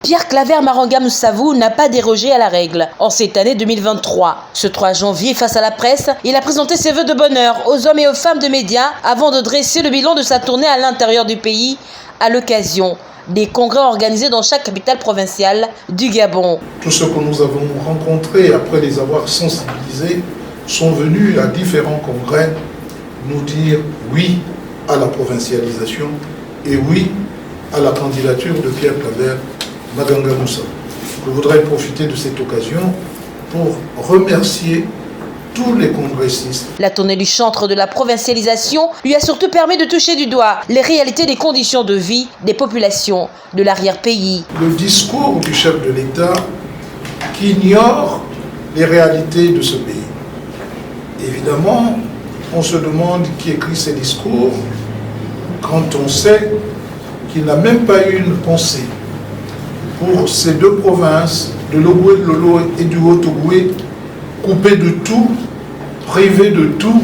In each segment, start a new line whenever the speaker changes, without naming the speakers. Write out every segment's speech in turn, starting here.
Pierre Claver Marangam Savou n'a pas dérogé à la règle en cette année 2023. Ce 3 janvier, face à la presse, il a présenté ses vœux de bonheur aux hommes et aux femmes de médias avant de dresser le bilan de sa tournée à l'intérieur du pays à l'occasion des congrès organisés dans chaque capitale provinciale du Gabon.
Tous ceux que nous avons rencontrés, après les avoir sensibilisés, sont venus à différents congrès nous dire oui à la provincialisation et oui à la candidature de Pierre Claver Marangam Savou. Je voudrais profiter de cette occasion pour remercier tous les congressistes.
La tournée du chantre de la provincialisation lui a surtout permis de toucher du doigt les réalités des conditions de vie des populations de l'arrière-pays.
Le discours du chef de l'État qui ignore les réalités de ce pays. Évidemment, on se demande qui écrit ces discours quand on sait qu'il n'a même pas eu une pensée pour ces deux provinces, de l'Ogooué de Lolo et du Haut-Ogooué, coupées de tout, privées de tout,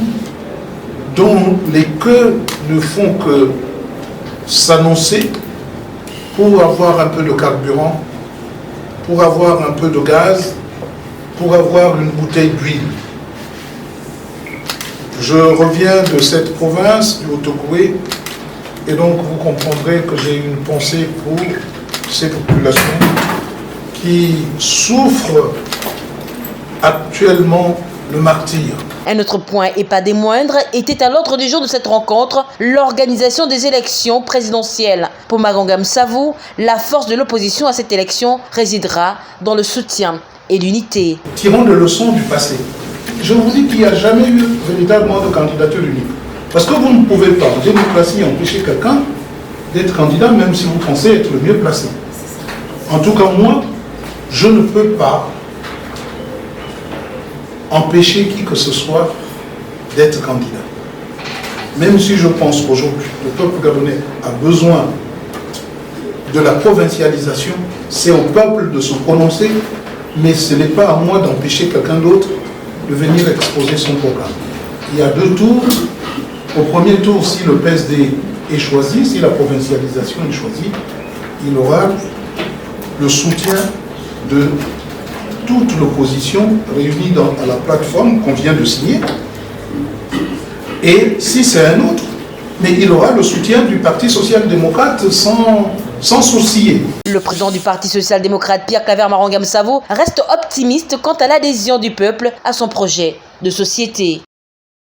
dont les queues ne font que s'annoncer pour avoir un peu de carburant, pour avoir un peu de gaz, pour avoir une bouteille d'huile. Je reviens de cette province, du Haut-Ogooué, et donc vous comprendrez que j'ai une pensée pour ces populations qui souffrent actuellement le martyre.
Un autre point, et pas des moindres, était à l'ordre du jour de cette rencontre, l'organisation des élections présidentielles. Pour Marangam Savou, la force de l'opposition à cette élection résidera dans le soutien et l'unité.
Tirons des leçons du passé. Je vous dis qu'il n'y a jamais eu véritablement de candidature unique. Parce que vous ne pouvez pas, en démocratie, empêcher quelqu'un d'être candidat, même si vous pensez être le mieux placé. En tout cas, moi, je ne peux pas empêcher qui que ce soit d'être candidat. Même si je pense qu'aujourd'hui, le peuple gabonais a besoin de la provincialisation, c'est au peuple de se prononcer, mais ce n'est pas à moi d'empêcher quelqu'un d'autre de venir exposer son programme. Il y a 2 tours. Au premier tour, si le PSD est choisi, si la provincialisation est choisie, il aura le soutien de toute l'opposition réunie à la plateforme qu'on vient de signer. Et si c'est un autre, mais il aura le soutien du Parti social-démocrate sans sourciller.
Le président du Parti social-démocrate, Pierre Claver Marangam Savou, reste optimiste quant à l'adhésion du peuple à son projet de société.